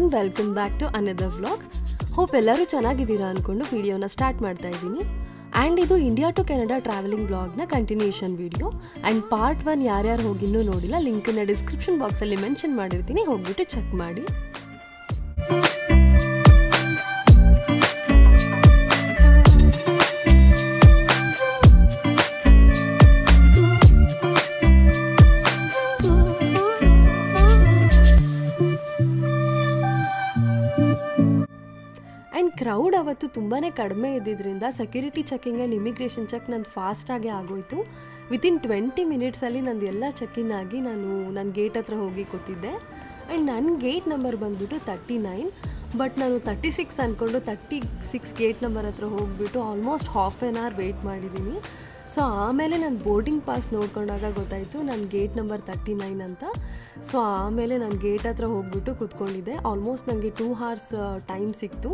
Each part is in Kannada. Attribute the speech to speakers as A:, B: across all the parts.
A: Everyone, welcome back to another vlog. Hope ಎಲ್ಲರೂ ಚೆನ್ನಾಗಿದ್ದೀರಾ ಅಂದ್ಕೊಂಡು ವಿಡಿಯೋನ ಸ್ಟಾರ್ಟ್ ಮಾಡ್ತಾ ಇದ್ದೀನಿ. ಆ್ಯಂಡ್ ಇದು ಇಂಡಿಯಾ ಟು ಕೆನಡಾ ಟ್ರಾವೆಲಿಂಗ್ ಬ್ಲಾಗ್ನ ಕಂಟಿನ್ಯೂಷನ್ ವಿಡಿಯೋ. ಆ್ಯಂಡ್ ಪಾರ್ಟ್ 1 ಯಾರ್ಯಾರು ಹೋಗಿನ್ನೂ ನೋಡಿಲ್ಲ, ಲಿಂಕನ್ನು ಡಿಸ್ಕ್ರಿಪ್ಷನ್ ಬಾಕ್ಸಲ್ಲಿ ಮೆನ್ಷನ್ ಮಾಡಿರ್ತೀನಿ, ಹೋಗ್ಬಿಟ್ಟು ಚೆಕ್ ಮಾಡಿ. ಕ್ರೌಡ್ ಅವತ್ತು ತುಂಬಾ ಕಡಿಮೆ ಇದ್ದಿದ್ದರಿಂದ security checking and immigration check ನಂದು ಫಾಸ್ಟಾಗಿ ಆಗೋಯಿತು. ವಿತಿನ್ 20 ಮಿನಿಟ್ಸಲ್ಲಿ ನಂದು ಎಲ್ಲ ಚೆಕಿನ್ ಆಗಿ ನನ್ನ ಗೇಟ್ ಹತ್ರ ಹೋಗಿ ಕೂತಿದ್ದೆ. ಆ್ಯಂಡ್ ನನ್ನ ಗೇಟ್ ನಂಬರ್ ಬಂದುಬಿಟ್ಟು 39, ಬಟ್ ನಾನು 36 ಅಂದ್ಕೊಂಡು 36 ಗೇಟ್ ನಂಬರ್ ಹತ್ರ ಹೋಗಿಬಿಟ್ಟು almost half an hour wait ಮಾಡಿದ್ದೀನಿ. ಸೊ ಆಮೇಲೆ ನಾನು ಬೋರ್ಡಿಂಗ್ ಪಾಸ್ ನೋಡ್ಕೊಂಡಾಗ ಗೊತ್ತಾಯಿತು ನನ್ನ ಗೇಟ್ ನಂಬರ್ 39 ಅಂತ. ಸೊ ಆಮೇಲೆ ನಾನು ಗೇಟ್ ಹತ್ರ ಹೋಗ್ಬಿಟ್ಟು ಕೂತ್ಕೊಂಡಿದ್ದೆ. ಆಲ್ಮೋಸ್ಟ್ ನನಗೆ 2 hours ಟೈಮ್ ಸಿಕ್ತು.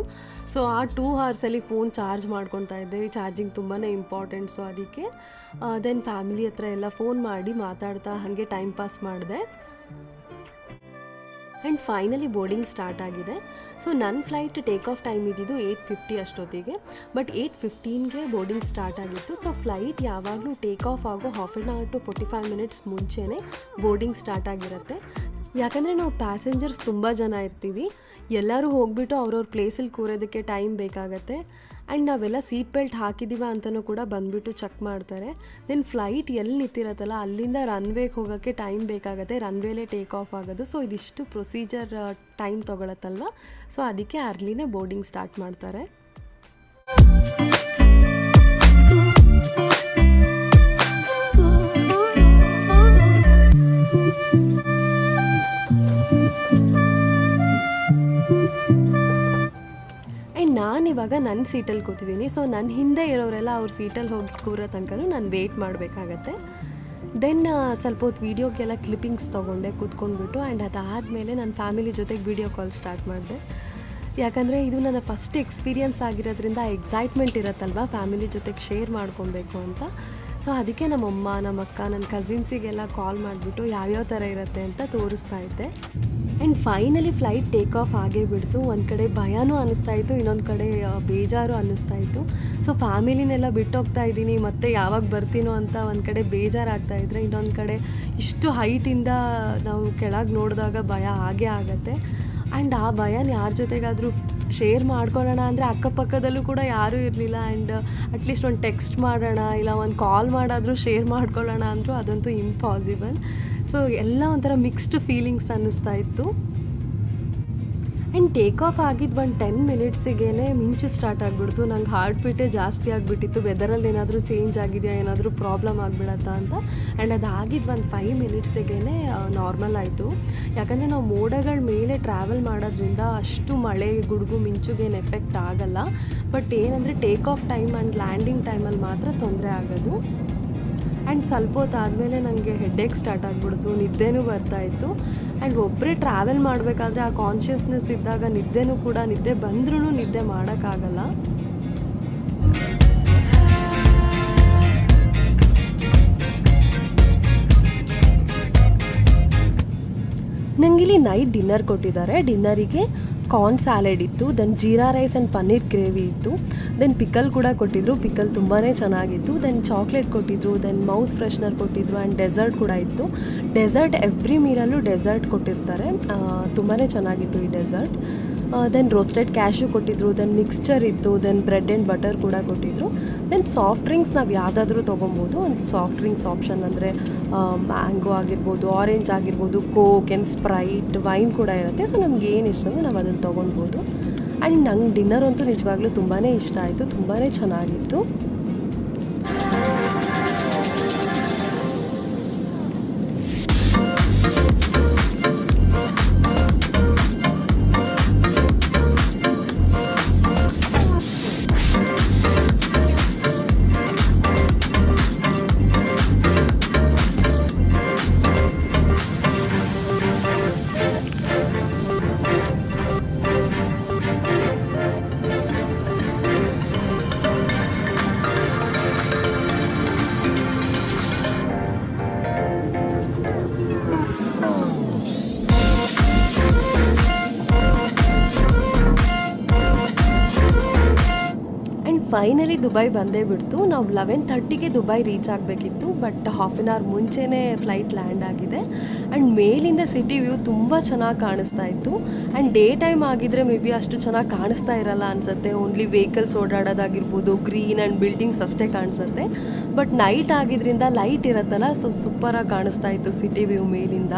A: ಸೊ ಆ 2 hoursಲ್ಲಿ ಫೋನ್ ಚಾರ್ಜ್ ಮಾಡ್ಕೊತಾ ಇದ್ದೆ. ಚಾರ್ಜಿಂಗ್ ತುಂಬಾ ಇಂಪಾರ್ಟೆಂಟ್. ಸೊ ಅದಕ್ಕೆ ದೆನ್ ಫ್ಯಾಮಿಲಿ ಹತ್ರ ಎಲ್ಲ ಫೋನ್ ಮಾಡಿ ಮಾತಾಡ್ತಾ ಹಾಗೆ ಟೈಮ್ ಪಾಸ್ ಮಾಡಿದೆ. ಆ್ಯಂಡ್ ಫೈನಲಿ ಬೋರ್ಡಿಂಗ್ ಸ್ಟಾರ್ಟ್ ಆಗಿದೆ. ಸೊ ನನ್ನ ಫ್ಲೈಟ್ ಟೇಕ್ ಆಫ್ ಟೈಮ್ ಇದ್ದಿದ್ದು 8:50 ಅಷ್ಟೊತ್ತಿಗೆ, ಬಟ್ 8:15ಗೆ ಬೋರ್ಡಿಂಗ್ ಸ್ಟಾರ್ಟ್ ಆಗಿತ್ತು. ಸೊ ಫ್ಲೈಟ್ ಯಾವಾಗಲೂ ಟೇಕ್ ಆಫ್ ಆಗೋ half an hour to 45 minutes ಮುಂಚೆನೇ ಬೋರ್ಡಿಂಗ್ ಸ್ಟಾರ್ಟ್ ಆಗಿರುತ್ತೆ. ಯಾಕಂದರೆ ನಾವು ಪ್ಯಾಸೆಂಜರ್ಸ್ ತುಂಬ ಜನ ಇರ್ತೀವಿ, ಎಲ್ಲರೂ ಹೋಗ್ಬಿಟ್ಟು ಅವ್ರವ್ರ ಪ್ಲೇಸಲ್ಲಿ ಕೂರೋದಕ್ಕೆ ಟೈಮ್ ಬೇಕಾಗತ್ತೆ. ಆ್ಯಂಡ್ ನಾವೆಲ್ಲ ಸೀಟ್ ಬೆಲ್ಟ್ ಹಾಕಿದ್ದೀವ ಅಂತಲೂ ಕೂಡ ಬಂದುಬಿಟ್ಟು ಚೆಕ್ ಮಾಡ್ತಾರೆ. ದೆನ್ ಫ್ಲೈಟ್ ಎಲ್ಲಿ ನಿಂತಿರತ್ತಲ್ಲ ಅಲ್ಲಿಂದ ರನ್ವೇಗೆ ಹೋಗೋಕ್ಕೆ ಟೈಮ್ ಬೇಕಾಗುತ್ತೆ, ರನ್ವೇಲೇ ಟೇಕ್ ಆಫ್ ಆಗೋದು. ಸೊ ಇದಿಷ್ಟು ಪ್ರೊಸೀಜರ್ ಟೈಮ್ ತೊಗೊಳತ್ತಲ್ವ, ಸೊ ಅದಕ್ಕೆ ಅರ್ಲಿನೇ ಬೋರ್ಡಿಂಗ್ ಸ್ಟಾರ್ಟ್ ಮಾಡ್ತಾರೆ. ನಾನಿವಾಗ ನನ್ನ ಸೀಟಲ್ಲಿ ಕೂತಿದ್ದೀನಿ. ಸೊ ನನ್ನ ಹಿಂದೆ ಇರೋರೆಲ್ಲ ಅವ್ರ ಸೀಟಲ್ಲಿ ಹೋಗಿ ಕೂರೋ ತನಕ ನಾನು ವೆಯ್ಟ್ ಮಾಡಬೇಕಾಗತ್ತೆ. ದೆನ್ ಸ್ವಲ್ಪ ಹೊತ್ತು ವೀಡಿಯೋಗೆಲ್ಲ ಕ್ಲಿಪ್ಪಿಂಗ್ಸ್ ತೊಗೊಂಡೆ ಕೂತ್ಕೊಂಡ್ಬಿಟ್ಟು. ಆ್ಯಂಡ್ ಅದಾದಮೇಲೆ ನನ್ನ ಫ್ಯಾಮಿಲಿ ಜೊತೆಗೆ ವೀಡಿಯೋ ಕಾಲ್ ಸ್ಟಾರ್ಟ್ ಮಾಡಿದೆ. ಯಾಕಂದರೆ ಇದು ನನ್ನ ಫಸ್ಟ್ ಎಕ್ಸ್ಪೀರಿಯನ್ಸ್ ಆಗಿರೋದ್ರಿಂದ ಎಕ್ಸೈಟ್ಮೆಂಟ್ ಇರುತ್ತಲ್ವ, ಫ್ಯಾಮಿಲಿ ಜೊತೆಗೆ ಶೇರ್ ಮಾಡ್ಕೊಬೇಕು ಅಂತ. ಸೊ ಅದಕ್ಕೆ ನಮ್ಮಮ್ಮ, ನಮ್ಮ ಅಕ್ಕ, ನನ್ನ ಕಸಿನ್ಸಿಗೆಲ್ಲ ಕಾಲ್ ಮಾಡಿಬಿಟ್ಟು ಯಾವ್ಯಾವ ಥರ ಇರುತ್ತೆ ಅಂತ ತೋರಿಸ್ತಾ ಇದ್ದೆ. And finally flight take of ಆಗೇ ಬಿಡ್ತು. ಒಂದು ಕಡೆ ಭಯನೂ ಅನ್ನಿಸ್ತಾಯಿತ್ತು, ಇನ್ನೊಂದು ಕಡೆ ಬೇಜಾರು ಅನ್ನಿಸ್ತಾಯಿತ್ತು. ಸೊ ಫ್ಯಾಮಿಲಿನೆಲ್ಲ ಬಿಟ್ಟೋಗ್ತಾ ಇದ್ದೀನಿ, ಮತ್ತೆ ಯಾವಾಗ ಬರ್ತೀನೋ ಅಂತ ಒಂದು ಕಡೆ ಬೇಜಾರಾಗ್ತಾಯಿದ್ರೆ, ಇನ್ನೊಂದು ಕಡೆ ಇಷ್ಟು ಹೈಟಿಂದ ನಾವು ಕೆಳಗೆ ನೋಡಿದಾಗ ಭಯ ಆಗೇ ಆಗುತ್ತೆ. ಆ್ಯಂಡ್ ಆ ಭಯನ ಯಾರ ಜೊತೆಗಾದರೂ ಶೇರ್ ಮಾಡ್ಕೊಳ್ಳೋಣ ಅಂದರೆ ಅಕ್ಕಪಕ್ಕದಲ್ಲೂ ಕೂಡ ಯಾರೂ ಇರಲಿಲ್ಲ. ಆ್ಯಂಡ್ ಅಟ್ಲೀಸ್ಟ್ ಒಂದು ಟೆಕ್ಸ್ಟ್ ಮಾಡೋಣ ಇಲ್ಲ ಒಂದು ಕಾಲ್ ಮಾಡಾದರೂ ಶೇರ್ ಮಾಡ್ಕೊಳ್ಳೋಣ ಅಂದರೂ ಅದಂತೂ ಇಂಪಾಸಿಬಲ್. ಸೊ ಎಲ್ಲ ಒಂಥರ ಮಿಕ್ಸ್ಡ್ ಫೀಲಿಂಗ್ಸ್ ಅನ್ನಿಸ್ತಾ ಇತ್ತು. ಆ್ಯಂಡ್ ಟೇಕ್ ಆಫ್ ಆಗಿದ್ದು ಒಂದು 10 ಮಿನಿಟ್ಸಿಗೇ ಮಿಂಚು ಸ್ಟಾರ್ಟ್ ಆಗಿಬಿಡ್ತು. ನಂಗೆ ಹಾರ್ಟ್ ಬೀಟೇ ಜಾಸ್ತಿ ಆಗಿಬಿಟ್ಟಿತ್ತು. ವೆದರಲ್ಲಿ ಏನಾದರೂ ಚೇಂಜ್ ಆಗಿದೆಯಾ, ಏನಾದರೂ ಪ್ರಾಬ್ಲಮ್ ಆಗಿಬಿಡತ್ತಾ ಅಂತ. ಆ್ಯಂಡ್ ಅದಾಗಿದ್ದು ಒಂದು 5 ಮಿನಿಟ್ಸಿಗೇ ನಾರ್ಮಲ್ ಆಯಿತು. ಯಾಕಂದರೆ ನಾವು ಮೋಡಗಳ ಮೇಲೆ ಟ್ರಾವೆಲ್ ಮಾಡೋದ್ರಿಂದ ಅಷ್ಟು ಮಳೆ, ಗುಡುಗು, ಮಿಂಚುಗೇನು ಎಫೆಕ್ಟ್ ಆಗಲ್ಲ. ಬಟ್ ಏನಂದರೆ take off time and landing ಟೈಮಲ್ಲಿ ಮಾತ್ರ ತೊಂದರೆ ಆಗೋದು. ಆ್ಯಂಡ್ ಸ್ವಲ್ಪ ಹೊತ್ತಾದಮೇಲೆ ನನಗೆ ಹೆಡ್ಏಕ್ ಸ್ಟಾರ್ಟ್ ಆಗಿಬಿಡ್ತು, ನಿದ್ದೆನೂ ಬರ್ತಾಯಿತ್ತು. ಆ್ಯಂಡ್ ಒಬ್ಬರೇ ಟ್ರಾವೆಲ್ ಮಾಡಬೇಕಾದ್ರೆ ಆ ಕಾನ್ಷಿಯಸ್ನೆಸ್ ಇದ್ದಾಗ ನಿದ್ದೆ ಬಂದ್ರೂ ನಿದ್ದೆ ಮಾಡೋಕ್ಕಾಗಲ್ಲ. ನನಗಿಲ್ಲಿ ನೈಟ್ ಡಿನ್ನರ್ ಕೊಟ್ಟಿದ್ದಾರೆ. ಡಿನ್ನರಿಗೆ ಕಾರ್ನ್ ಸ್ಯಾಲೆಡ್ ಇತ್ತು, then jeera rice and paneer gravy ಇತ್ತು, ದೆನ್ ಪಿಕಲ್ ಕೂಡ ಕೊಟ್ಟಿದ್ದರು. ಪಿಕಲ್ ತುಂಬಾ ಚೆನ್ನಾಗಿತ್ತು. ದೆನ್ ಚಾಕ್ಲೇಟ್ ಕೊಟ್ಟಿದ್ದರು, ದೆನ್ ಮೌತ್ ಫ್ರೆಶ್ನರ್ ಕೊಟ್ಟಿದ್ದರು, ಆ್ಯಂಡ್ ಡೆಸರ್ಟ್ ಕೂಡ ಇತ್ತು. ಡೆಸರ್ಟ್ ಎವ್ರಿ ಮೀಲಲ್ಲೂ ಡೆಸರ್ಟ್ ಕೊಟ್ಟಿರ್ತಾರೆ, ತುಂಬಾ ಚೆನ್ನಾಗಿತ್ತು ಈ ಡೆಸರ್ಟ್. ದೆನ್ ರೋಸ್ಟೆಡ್ ಕ್ಯಾಶ್ಯೂ ಕೊಟ್ಟಿದ್ದರು, ದೆನ್ ಮಿಕ್ಸ್ಚರ್ ಇತ್ತು, ದೆನ್ ಬ್ರೆಡ್ ಆ್ಯಂಡ್ ಬಟರ್ ಕೂಡ ಕೊಟ್ಟಿದ್ದರು. ದೆನ್ ಸಾಫ್ಟ್ ಡ್ರಿಂಕ್ಸ್ ನಾವು ಯಾವುದಾದ್ರೂ ತೊಗೊಬೋದು. ಒಂದು ಸಾಫ್ಟ್ ಡ್ರಿಂಕ್ಸ್ ಆಪ್ಷನ್ ಅಂದರೆ ಮ್ಯಾಂಗೋ ಆಗಿರ್ಬೋದು, ಆರೆಂಜ್ ಆಗಿರ್ಬೋದು, ಕೋಕ್ ಆ್ಯಂಡ್ ಸ್ಪ್ರೈಟ್, ವೈನ್ ಕೂಡ ಇರುತ್ತೆ. ಸೊ ನಮ್ಗೆ ಏನು ಇಷ್ಟನೋ ನಾವು ಅದನ್ನು ತೊಗೊಳ್ಬೋದು. ಆ್ಯಂಡ್ ನಂಗೆ ಡಿನ್ನರ್ ಅಂತೂ ನಿಜವಾಗ್ಲೂ ತುಂಬಾ ಇಷ್ಟ ಆಯಿತು, ತುಂಬಾ ಚೆನ್ನಾಗಿತ್ತು. ಆ್ಯಂಡ್ ಫೈನಲಿ ದುಬೈ ಬಂದೇ ಬಿಡ್ತು. ನಾವು 11:30ಗೆ ದುಬೈ ರೀಚ್ ಆಗಬೇಕಿತ್ತು, ಬಟ್ ಹಾಫ್ ಆನ್ ಅವರ್ ಮುಂಚೆನೇ ಫ್ಲೈಟ್ ಲ್ಯಾಂಡ್ ಆಗಿದೆ. ಆ್ಯಂಡ್ ಮೇಲಿಂದ ಸಿಟಿ ವ್ಯೂ ತುಂಬ ಚೆನ್ನಾಗಿ ಕಾಣಿಸ್ತಾ ಇತ್ತು. ಆ್ಯಂಡ್ ಡೇ ಟೈಮ್ ಆಗಿದ್ದರೆ ಮೇ ಬಿ ಅಷ್ಟು ಚೆನ್ನಾಗಿ ಕಾಣಿಸ್ತಾ ಇರಲ್ಲ ಅನಿಸುತ್ತೆ, ಓನ್ಲಿ ವೆಹಿಕಲ್ಸ್ ಓಡಾಡೋದಾಗಿರ್ಬೋದು, ಗ್ರೀನ್ ಆ್ಯಂಡ್ ಬಿಲ್ಡಿಂಗ್ಸ್ ಅಷ್ಟೇ ಕಾಣಿಸುತ್ತೆ. ಬಟ್ ನೈಟ್ ಆಗಿದ್ರಿಂದ ಲೈಟ್ ಇರುತ್ತಲ್ಲ, ಸೊ ಸೂಪರಾಗಿ ಕಾಣಿಸ್ತಾ ಇತ್ತು ಸಿಟಿ ವ್ಯೂ ಮೇಲಿಂದ.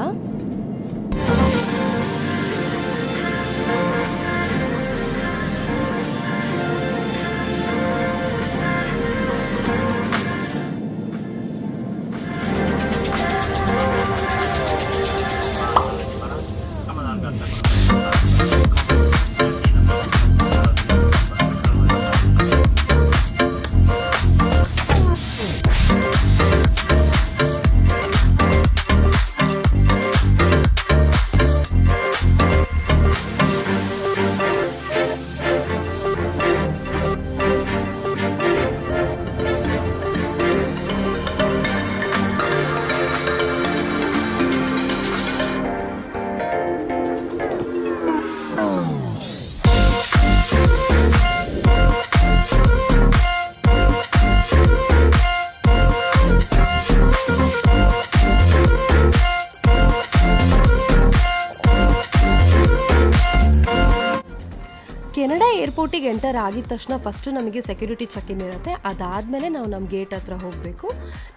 A: ಕೆನಡಾ ಏರ್ಪೋರ್ಟಿಗೆ ಎಂಟರ್ ಆಗಿದ ತಕ್ಷಣ ಫಸ್ಟು ನಮಗೆ ಸೆಕ್ಯೂರಿಟಿ ಚೆಕ್ ಇನ್ ಇರುತ್ತೆ. ಅದಾದಮೇಲೆ ನಾವು ನಮ್ಮ ಗೇಟ್ ಹತ್ರ ಹೋಗಬೇಕು.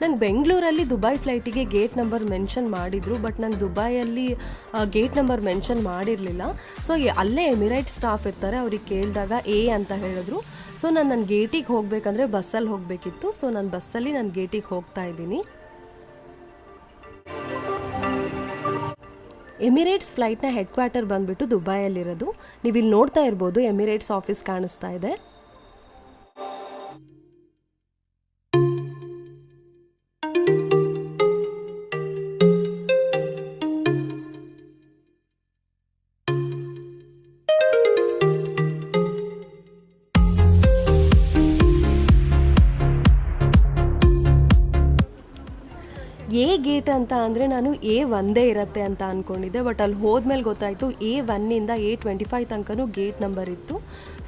A: ನಂಗೆ ಬೆಂಗಳೂರಲ್ಲಿ ದುಬೈ ಫ್ಲೈಟಿಗೆ ಗೇಟ್ ನಂಬರ್ ಮೆನ್ಷನ್ ಮಾಡಿದರು, ಬಟ್ ನಂಗೆ ದುಬೈಯಲ್ಲಿ ಗೇಟ್ ನಂಬರ್ ಮೆನ್ಷನ್ ಮಾಡಿರಲಿಲ್ಲ. ಸೊ ಅಲ್ಲೇ ಎಮಿರೇಟ್ ಸ್ಟಾಫ್ ಇರ್ತಾರೆ, ಅವ್ರಿಗೆ ಕೇಳಿದಾಗ ಎ ಅಂತ ಹೇಳಿದ್ರು. ಸೊ ನನ್ನ ಗೇಟಿಗೆ ಹೋಗಬೇಕಂದ್ರೆ ಬಸ್ಸಲ್ಲಿ ಹೋಗಬೇಕಿತ್ತು. ಸೊ ನಾನು ಬಸ್ಸಲ್ಲಿ ನನ್ನ ಗೇಟಿಗೆ ಹೋಗ್ತಾ ಇದ್ದೀನಿ. ಎಮಿರೇಟ್ಸ್ ಫ್ಲೈಟ್ನ ಹೆಡ್ ಕ್ವಾರ್ಟರ್ ಬಂದುಬಿಟ್ಟು ದುಬೈಯಲ್ಲಿರೋದು. ನೀವು ಇಲ್ಲಿ ನೋಡ್ತಾ ಇರ್ಬೋದು, ಎಮಿರೇಟ್ಸ್ ಆಫೀಸ್ ಕಾಣಿಸ್ತಾ ಇದೆ. ಎ ಗೇಟ್ ಅಂತ ಅಂದರೆ ನಾನು A1 ಇರುತ್ತೆ ಅಂತ ಅಂದ್ಕೊಂಡಿದ್ದೆ, ಬಟ್ ಅಲ್ಲಿ ಹೋದ್ಮೇಲೆ ಗೊತ್ತಾಯಿತು A1ಇಂದ A25 ತನಕನೂ ಗೇಟ್ ನಂಬರ್ ಇತ್ತು.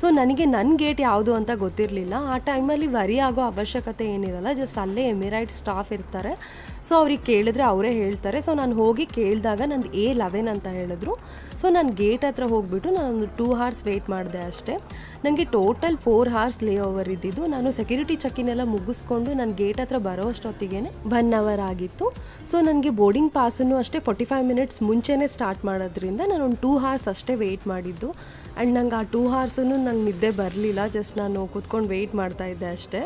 A: ಸೊ ನನಗೆ ನನ್ನ ಗೇಟ್ ಯಾವುದು ಅಂತ ಗೊತ್ತಿರಲಿಲ್ಲ. ಆ ಟೈಮಲ್ಲಿ ವರಿ ಆಗೋ ಅವಶ್ಯಕತೆ ಏನಿರಲ್ಲ, ಜಸ್ಟ್ ಅಲ್ಲೇ ಎಮಿರೇಟ್ ಸ್ಟಾಫ್ ಇರ್ತಾರೆ. ಸೊ ಅವ್ರಿಗೆ ಕೇಳಿದ್ರೆ ಅವರೇ ಹೇಳ್ತಾರೆ. ಸೊ ನಾನು ಹೋಗಿ ಕೇಳಿದಾಗ ನಂದು A11 ಅಂತ ಹೇಳಿದ್ರು. ಸೊ ನಾನು ಗೇಟ್ ಹತ್ರ ಹೋಗಿಬಿಟ್ಟು ನಾನೊಂದು 2 hours ವೆಯ್ಟ್ ಮಾಡಿದೆ ಅಷ್ಟೇ. ನನಗೆ ಟೋಟಲ್ 4 hours ಲೇ ಓವರ್ ಇದ್ದಿದ್ದು. ನಾನು ಸೆಕ್ಯೂರಿಟಿ ಚೆಕ್ಕಿನೆಲ್ಲ ಮುಗಿಸ್ಕೊಂಡು ನಾನು ಗೇಟ್ ಹತ್ರ ಬರೋ ಅಷ್ಟೊತ್ತಿಗೆ 1 hour ಆಗಿತ್ತು. ಸೊ ನನಗೆ ಬೋರ್ಡಿಂಗ್ ಪಾಸನ್ನು ಅಷ್ಟೇ 45 minutes ಮುಂಚೆನೇ ಸ್ಟಾರ್ಟ್ ಮಾಡೋದ್ರಿಂದ ನಾನೊಂದು 2 hours ಅಷ್ಟೇ ವೆಯ್ಟ್ ಮಾಡಿದ್ದು. ಆ್ಯಂಡ್ ನಂಗೆ ಆ 2 hours ನಂಗೆ ನಿದ್ದೆ ಬರಲಿಲ್ಲ, ಜಸ್ಟ್ ನಾನು ಕೂತ್ಕೊಂಡು ವೆಯ್ಟ್ ಮಾಡ್ತಾ ಇದ್ದೆ ಅಷ್ಟೇ.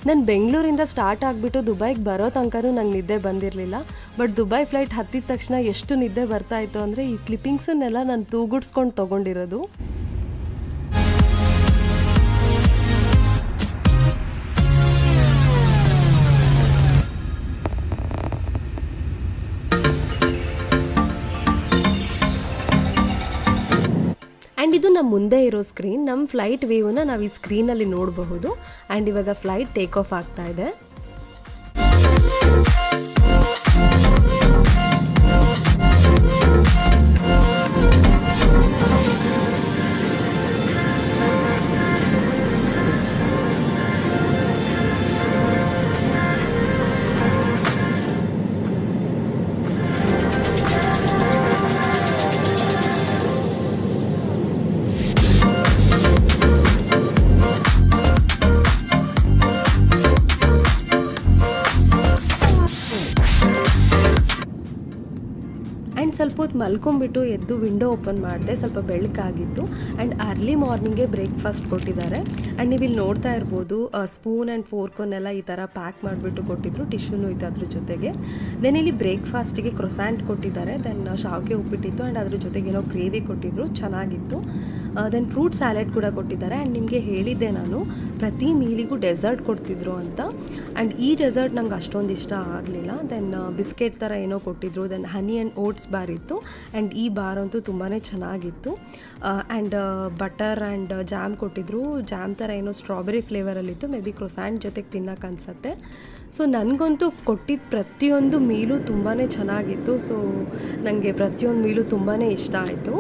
A: ನಾನು ಬೆಂಗಳೂರಿಂದ ಸ್ಟಾರ್ಟ್ ಆಗಿಬಿಟ್ಟು ದುಬೈಗೆ ಬರೋ ತನಕನೂ ನಂಗೆ ನಿದ್ದೆ ಬಂದಿರಲಿಲ್ಲ. ಬಟ್ ದುಬೈ ಫ್ಲೈಟ್ ಹತ್ತಿದ ತಕ್ಷಣ ಎಷ್ಟು ನಿದ್ದೆ ಬರ್ತಾಯಿತ್ತು ಅಂದರೆ ಈ ಕ್ಲಿಪ್ಪಿಂಗ್ಸನ್ನೆಲ್ಲ ನಾನು ತೂಗುಡ್ಸ್ಕೊಂಡು ತೊಗೊಂಡಿರೋದು. ಆ್ಯಂಡ್ ಇದು ನಮ್ಮ ಮುಂದೆ ಇರೋ ಸ್ಕ್ರೀನ್. ನಮ್ಮ ಫ್ಲೈಟ್ ವ್ಯೂನ ನಾವು ಈ ಸ್ಕ್ರೀನಲ್ಲಿ ನೋಡಬಹುದು. ಆ್ಯಂಡ್ ಇವಾಗ ಫ್ಲೈಟ್ ಟೇಕ್ ಆಫ್ ಆಗ್ತಾ ಇದೆ. ಹೊತ್ತು ಮಲ್ಕೊಂಬಿಟ್ಟು ಎದ್ದು ವಿಂಡೋ ಓಪನ್ ಮಾಡಿದೆ, ಸ್ವಲ್ಪ ಬೆಳಕಾಗಿತ್ತು. ಆ್ಯಂಡ್ ಅರ್ಲಿ ಮಾರ್ನಿಂಗೇ ಬ್ರೇಕ್ಫಾಸ್ಟ್ ಕೊಟ್ಟಿದ್ದಾರೆ. ಆ್ಯಂಡ್ ನೀವು ಇಲ್ಲಿ ನೋಡ್ತಾ ಇರ್ಬೋದು ಸ್ಪೂನ್ ಆ್ಯಂಡ್ ಫೋರ್ಕನ್ನೆಲ್ಲ ಈ ಥರ ಪ್ಯಾಕ್ ಮಾಡಿಬಿಟ್ಟು ಕೊಟ್ಟಿದ್ರು, ಟಿಶ್ಯೂನು ಇತ್ತು ಅದ್ರ ಜೊತೆಗೆ. ದೆನ್ ಇಲ್ಲಿ ಬ್ರೇಕ್ಫಾಸ್ಟಿಗೆ ಕ್ರೊಸ್ಯಾಂಟ್ ಕೊಟ್ಟಿದ್ದಾರೆ, ದೆನ್ ಶಾವಿಗೆ ಉಪ್ಪಿಟ್ಟಿತ್ತು ಆ್ಯಂಡ್ ಅದ್ರ ಜೊತೆಗೆ ಏನೋ ಗ್ರೇವಿ ಕೊಟ್ಟಿದ್ರು, ಚೆನ್ನಾಗಿತ್ತು. ದೆನ್ ಫ್ರೂಟ್ ಸ್ಯಾಲೆಡ್ ಕೂಡ ಕೊಟ್ಟಿದ್ದಾರೆ. ಆ್ಯಂಡ್ ನಿಮಗೆ ಹೇಳಿದ್ದೆ ನಾನು ಪ್ರತಿ ಮೀಲಿಗೂ ಡೆಸರ್ಟ್ ಕೊಡ್ತಿದ್ರು ಅಂತ. ಆ್ಯಂಡ್ ಈ ಡೆಸರ್ಟ್ ನಂಗೆ ಅಷ್ಟೊಂದು ಇಷ್ಟ ಆಗಲಿಲ್ಲ. ದೆನ್ ಬಿಸ್ಕೆಟ್ ಥರ ಏನೋ ಕೊಟ್ಟಿದ್ರು. Then honey and oats bar ಇತ್ತು. ಆ್ಯಂಡ್ ಈ ಬಾರ್ ಅಂತೂ ತುಂಬಾ ಚೆನ್ನಾಗಿತ್ತು. ಆ್ಯಂಡ್ ಬಟರ್ ಆ್ಯಂಡ್ ಜಾಮ್ ಕೊಟ್ಟಿದ್ರು, ಜಾಮ್ ಥರ ಏನೋ ಸ್ಟ್ರಾಬೆರಿ ಫ್ಲೇವರಲ್ಲಿತ್ತು, ಮೇ ಬಿ ಕ್ರೊಸ್ಯಾಂಟ್ ಜೊತೆಗೆ ತಿನ್ನೋಕೆ ಅನಿಸುತ್ತೆ. ಸೊ ನನಗಂತೂ ಕೊಟ್ಟಿದ್ದ ಪ್ರತಿಯೊಂದು ಮೀಲು ತುಂಬಾ ಚೆನ್ನಾಗಿತ್ತು. ಸೊ ನನಗೆ ಪ್ರತಿಯೊಂದು ಮೀಲು ತುಂಬಾ ಇಷ್ಟ ಆಯಿತು.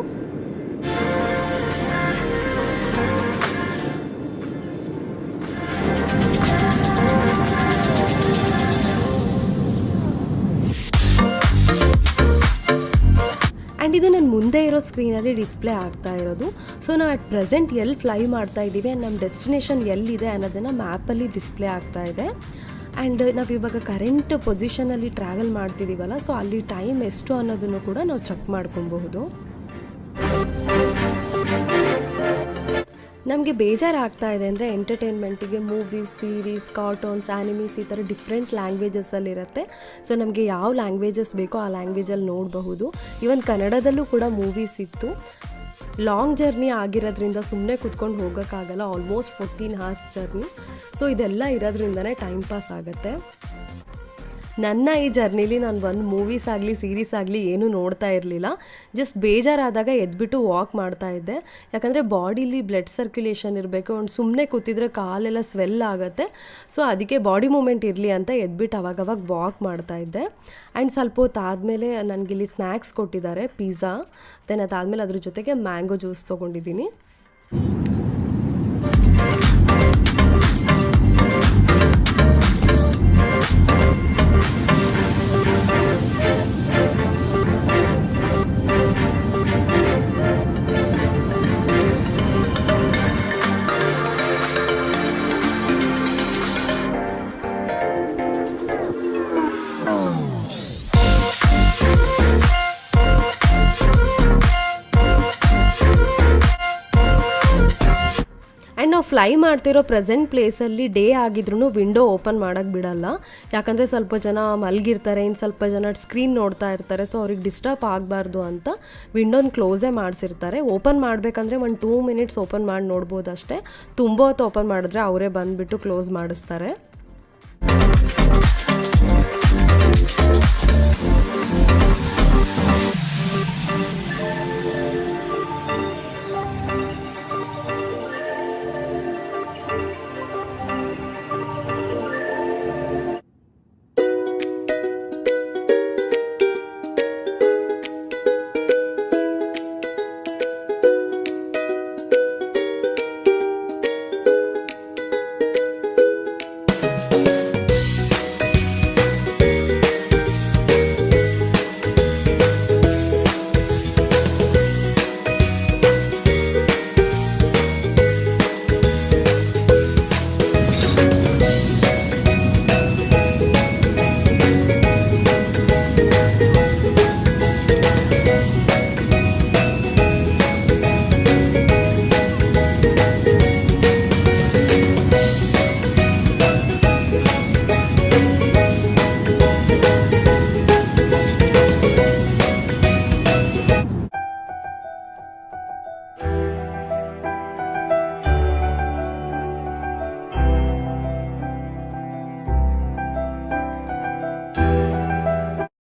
A: ಆ್ಯಂಡ್ ಇದು ನನ್ನ ಮುಂದೆ ಇರೋ ಸ್ಕ್ರೀನಲ್ಲಿ ಡಿಸ್ಪ್ಲೇ ಆಗ್ತಾ ಇರೋದು. ಸೊ ನಾವು ಅಟ್ ಪ್ರೆಸೆಂಟ್ ಎಲ್ಲಿ ಫ್ಲೈ ಮಾಡ್ತಾ ಇದ್ದೀವಿ ಆ್ಯಂಡ್ ನಮ್ಮ ಡೆಸ್ಟಿನೇಷನ್ ಎಲ್ಲಿದೆ ಅನ್ನೋದನ್ನು ಮ್ಯಾಪಲ್ಲಿ ಡಿಸ್ಪ್ಲೇ ಆಗ್ತಾ ಇದೆ. ಆ್ಯಂಡ್ ನಾವು ಇವಾಗ ಕರೆಂಟ್ ಪೊಸಿಷನಲ್ಲಿ ಟ್ರಾವೆಲ್ ಮಾಡ್ತಿದ್ದೀವಲ್ಲ, ಸೊ ಅಲ್ಲಿ ಟೈಮ್ ಎಷ್ಟು ಅನ್ನೋದನ್ನು ಕೂಡ ನಾವು ಚೆಕ್ ಮಾಡ್ಕೊಬಹುದು. ನಮಗೆ ಬೇಜಾರಾಗ್ತಾ ಇದೆ ಅಂದರೆ ಎಂಟರ್ಟೈನ್ಮೆಂಟಿಗೆ ಮೂವೀಸ್, ಸೀರೀಸ್, ಕಾರ್ಟೂನ್ಸ್, ಆ್ಯನಿಮೀಸ್ ಈ ಥರ ಡಿಫ್ರೆಂಟ್ ಲ್ಯಾಂಗ್ವೇಜಸ್ಸಲ್ಲಿರುತ್ತೆ. ಸೊ ನಮಗೆ ಯಾವ ಲ್ಯಾಂಗ್ವೇಜಸ್ ಬೇಕೋ ಆ ಲ್ಯಾಂಗ್ವೇಜಲ್ಲಿ ನೋಡಬಹುದು. ಈವನ್ ಕನ್ನಡದಲ್ಲೂ ಕೂಡ ಮೂವೀಸ್ ಇತ್ತು. ಲಾಂಗ್ ಜರ್ನಿ ಆಗಿರೋದ್ರಿಂದ ಸುಮ್ಮನೆ ಕೂತ್ಕೊಂಡು ಹೋಗೋಕ್ಕಾಗಲ್ಲ, ಆಲ್ಮೋಸ್ಟ್ 14 hours ಜರ್ನಿ. ಸೊ ಇದೆಲ್ಲ ಇರೋದ್ರಿಂದನೇ ಟೈಮ್ ಪಾಸ್ ಆಗುತ್ತೆ. ನನ್ನ ಈ ಜರ್ನಿಲಿ ನಾನು ಒಂದು ಮೂವೀಸ್ ಆಗಲಿ ಸೀರೀಸ್ ಆಗಲಿ ಏನೂ ನೋಡ್ತಾ ಇರಲಿಲ್ಲ. ಜಸ್ಟ್ ಬೇಜಾರಾದಾಗ ಎದ್ಬಿಟ್ಟು ವಾಕ್ ಮಾಡ್ತಾ ಇದ್ದೆ. ಯಾಕಂದರೆ ಬಾಡಿಲಿ ಬ್ಲಡ್ ಸರ್ಕ್ಯುಲೇಷನ್ ಇರಬೇಕು, ಒಂದು ಸುಮ್ಮನೆ ಕೂತಿದ್ರೆ ಕಾಲೆಲ್ಲ ಸ್ವೆಲ್ ಆಗುತ್ತೆ. ಸೊ ಅದಕ್ಕೆ ಬಾಡಿ ಮೂಮೆಂಟ್ ಇರಲಿ ಅಂತ ಎದ್ಬಿಟ್ಟು ಅವಾಗವಾಗ ವಾಕ್ ಮಾಡ್ತಾ ಇದ್ದೆ. ಆ್ಯಂಡ್ ಸ್ವಲ್ಪ ಹೊತ್ತು ಆದಮೇಲೆ ನನಗಿಲ್ಲಿ ಸ್ನ್ಯಾಕ್ಸ್ ಕೊಟ್ಟಿದ್ದಾರೆ, ಪಿಜ್ಜಾ. ದೆನ್ ಅದಾದಮೇಲೆ ಅದ್ರ ಜೊತೆಗೆ ಮ್ಯಾಂಗೋ ಜ್ಯೂಸ್ ತೊಗೊಂಡಿದ್ದೀನಿ. ಆ್ಯಂಡ್ ನಾವು ಫ್ಲೈ ಮಾಡ್ತಿರೋ ಪ್ರೆಸೆಂಟ್ ಪ್ಲೇಸಲ್ಲಿ ಡೇ ಆಗಿದ್ರೂ ವಿಂಡೋ ಓಪನ್ ಮಾಡೋಕ್ಕೆ ಬಿಡಲ್ಲ. ಯಾಕಂದರೆ ಸ್ವಲ್ಪ ಜನ ಮಲಗಿರ್ತಾರೆ, ಇನ್ನು ಸ್ವಲ್ಪ ಜನ ಸ್ಕ್ರೀನ್ ನೋಡ್ತಾ ಇರ್ತಾರೆ. ಸೊ ಅವ್ರಿಗೆ ಡಿಸ್ಟರ್ಬ್ ಆಗಬಾರ್ದು ಅಂತ ವಿಂಡೋನ ಕ್ಲೋಸೇ ಮಾಡಿಸಿರ್ತಾರೆ. ಓಪನ್ ಮಾಡಬೇಕಂದ್ರೆ ಒಂದು 2 minutes ಓಪನ್ ಮಾಡಿ ನೋಡ್ಬೋದು ಅಷ್ಟೇ. ತುಂಬ ಹೊತ್ತು ಓಪನ್ ಮಾಡಿದ್ರೆ ಅವರೇ ಬಂದುಬಿಟ್ಟು ಕ್ಲೋಸ್ ಮಾಡಿಸ್ತಾರೆ.